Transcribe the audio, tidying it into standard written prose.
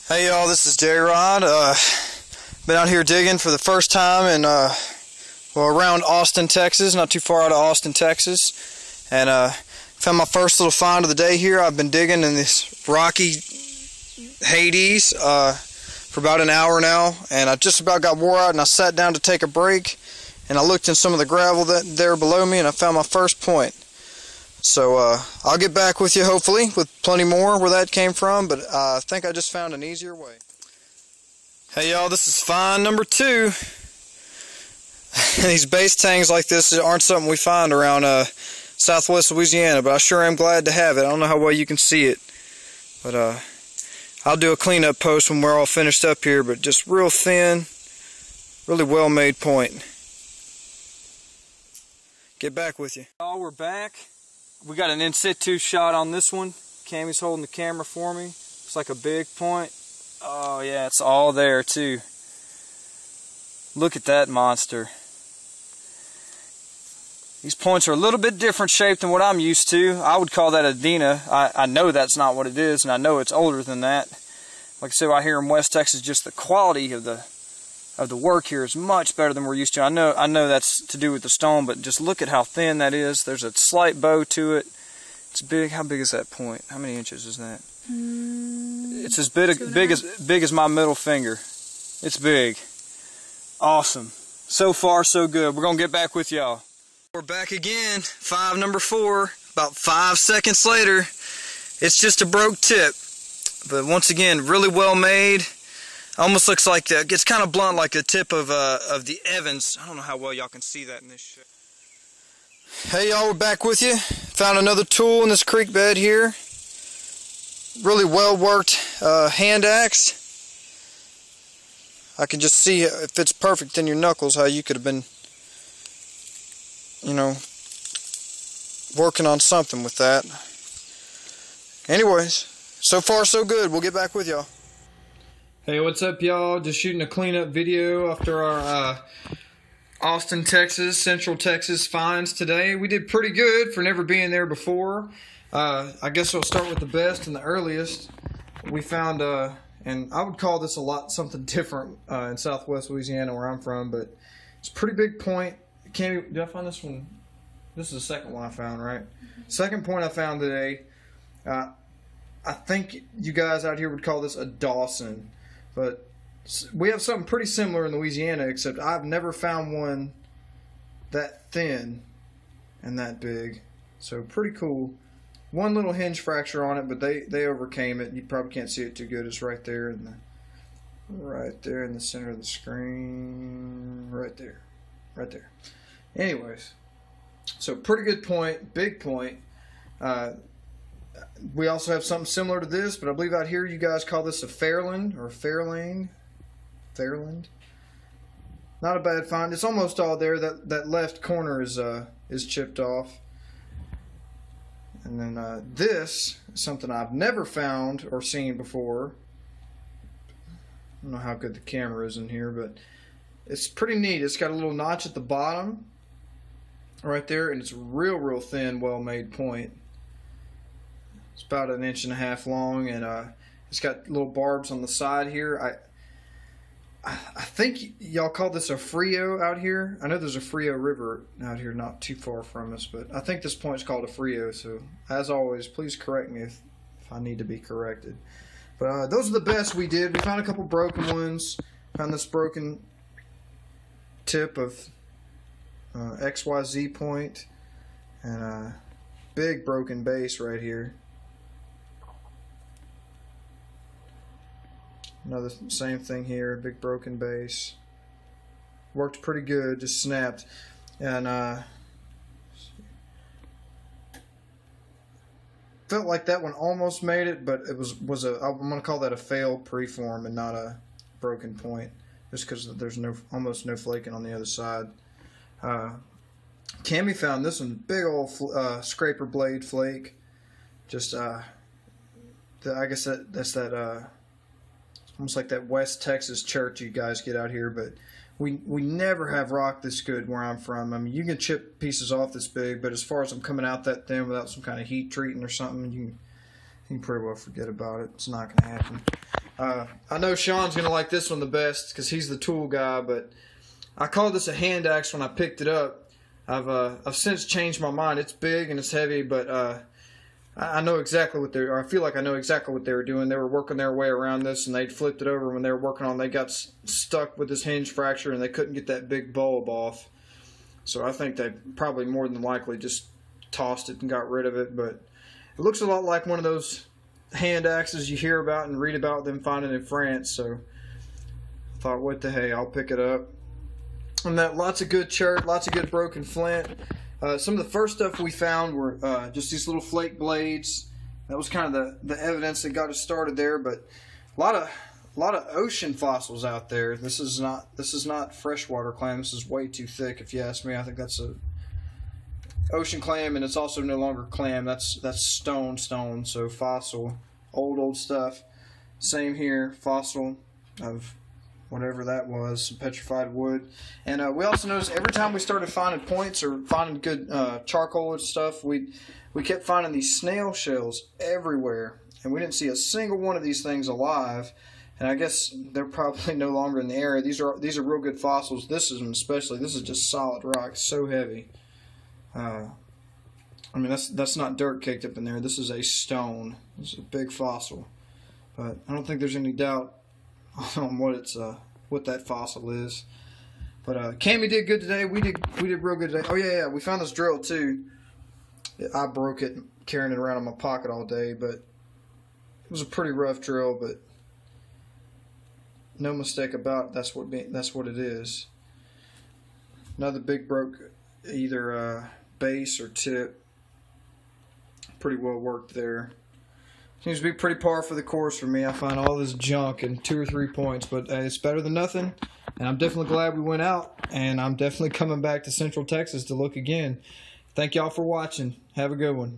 Hey y'all, this is J-Rod. Been out here digging for the first time in, around Austin, Texas, not too far out of Austin, Texas. And found my first little find of the day here. I've been digging in this rocky Hades for about an hour now, and I just about got wore out, and I sat down to take a break, and I looked in some of the gravel there below me, and I found my first point. So I'll get back with you hopefully with plenty more where that came from, but I think I just found an easier way. Hey y'all, this is find number 2. These base tangs like this aren't something we find around southwest Louisiana, but I sure am glad to have it. I don't know how well you can see it, but I'll do a cleanup post when we're all finished up here, but just real thin, really well made point. Get back with you. Oh, we're back. We got an in situ shot on this one. Cammy's holding the camera for me. It's like a big point. Oh yeah, it's all there too. Look at that monster. These points are a little bit different shape than what I'm used to. I would call that a Dina. I know that's not what it is, and I know it's older than that. Like I said, out here in West Texas, just the quality of the work here is much better than we're used to. I know that's to do with the stone, but just look at how thin that is. There's a slight bow to it. It's big. How big is that point? How many inches is that? It's as big as my middle finger. It's big. Awesome. So far, so good. We're gonna get back with y'all. We're back again. Find number 4. About 5 seconds later, it's just a broke tip, but once again, really well made. Almost looks like it's kind of blunt, like the tip of the Evans. I don't know how well y'all can see that in this shit. Hey y'all, we're back with you. Found another tool in this creek bed here. Really well worked hand axe. I can just see it fits perfect in your knuckles. How you could have been, you know, working on something with that. Anyways, so far so good. We'll get back with y'all. Hey, what's up y'all? Just shooting a cleanup video after our Austin, Texas, Central Texas finds today. We did pretty good for never being there before. I guess we'll start with the best and the earliest. We found, and I would call this something different in southwest Louisiana where I'm from, but it's a pretty big point. Did I find this one? This is the second one I found, right? Second point I found today. I think you guys out here would call this a Dawson. But we have something pretty similar in Louisiana, except I've never found one that thin and that big. So pretty cool. One little hinge fracture on it, but they overcame it. You probably can't see it too good. It's right there in the center of the screen. Right there. Anyways, so pretty good point, big point. We also have something similar to this, but I believe out here you guys call this a Fairland or Fairlane. Not a bad find. It's almost all there. That left corner is chipped off. And then this is something I've never found or seen before. I don't know how good the camera is in here, but it's pretty neat. It's got a little notch at the bottom right there, and it's real thin, well-made point. It's about 1.5 inches long, and it's got little barbs on the side here. I think y'all call this a Frio out here. I know there's a Frio River out here not too far from us, but I think this point is called a Frio. So as always, please correct me if I need to be corrected. But those are the best we did. We found a couple broken ones. Found this broken tip of XYZ point, and a big broken base right here. Another same thing here, big broken base. Worked pretty good, just snapped. And felt like that one almost made it, but it was I'm gonna call that a failed preform and not a broken point, just because there's almost no flaking on the other side. Cammy found this one, big old scraper blade flake. Just I guess that's that. Almost like that West Texas church you guys get out here, but we never have rock this good where I'm from. I mean, you can chip pieces off this big, but as far as them coming out that thin without some kind of heat treating or something, you can pretty well forget about it. It's not going to happen. I know Sean's going to like this one the best because he's the tool guy, but I called this a hand axe when I picked it up. I've since changed my mind. It's big and it's heavy, but I know exactly what I feel like I know exactly what they were doing. They were working their way around this, and they'd flipped it over when they were working on it. They got stuck with this hinge fracture, and they couldn't get that big bulb off. So I think they probably more than likely just tossed it and got rid of it. But it looks a lot like one of those hand axes you hear about and read about them finding in France. So I thought, what the hey, I'll pick it up. And that lots of good chert, lots of good broken flint. Some of the first stuff we found were just these little flake blades. That was kind of the evidence that got us started there. But a lot of ocean fossils out there. This is not freshwater clam. This is way too thick, if you ask me. I think that's a ocean clam, and it's also no longer clam. That's stone. So fossil, old stuff. Same here, fossil of whatever that was, some petrified wood. And we also noticed every time we started finding points or finding good charcoal and stuff, we kept finding these snail shells everywhere, and we didn't see a single one of these things alive. And I guess they're probably no longer in the area. These are real good fossils. This is especially. This is just solid rock, it's so heavy. I mean, that's not dirt caked up in there. This is a stone. This is a big fossil, but I don't think there's any doubt on what that fossil is. But Cammy did good today. We did real good today. Oh yeah, we found this drill too. I broke it carrying it around in my pocket all day, but it was a pretty rough drill. But no mistake about it, that's what it is. Another big broke, either base or tip. Pretty well worked there. Seems to be pretty par for the course for me. I find all this junk in 2 or 3 points, but it's better than nothing. And I'm definitely glad we went out, and I'm definitely coming back to Central Texas to look again. Thank y'all for watching. Have a good one.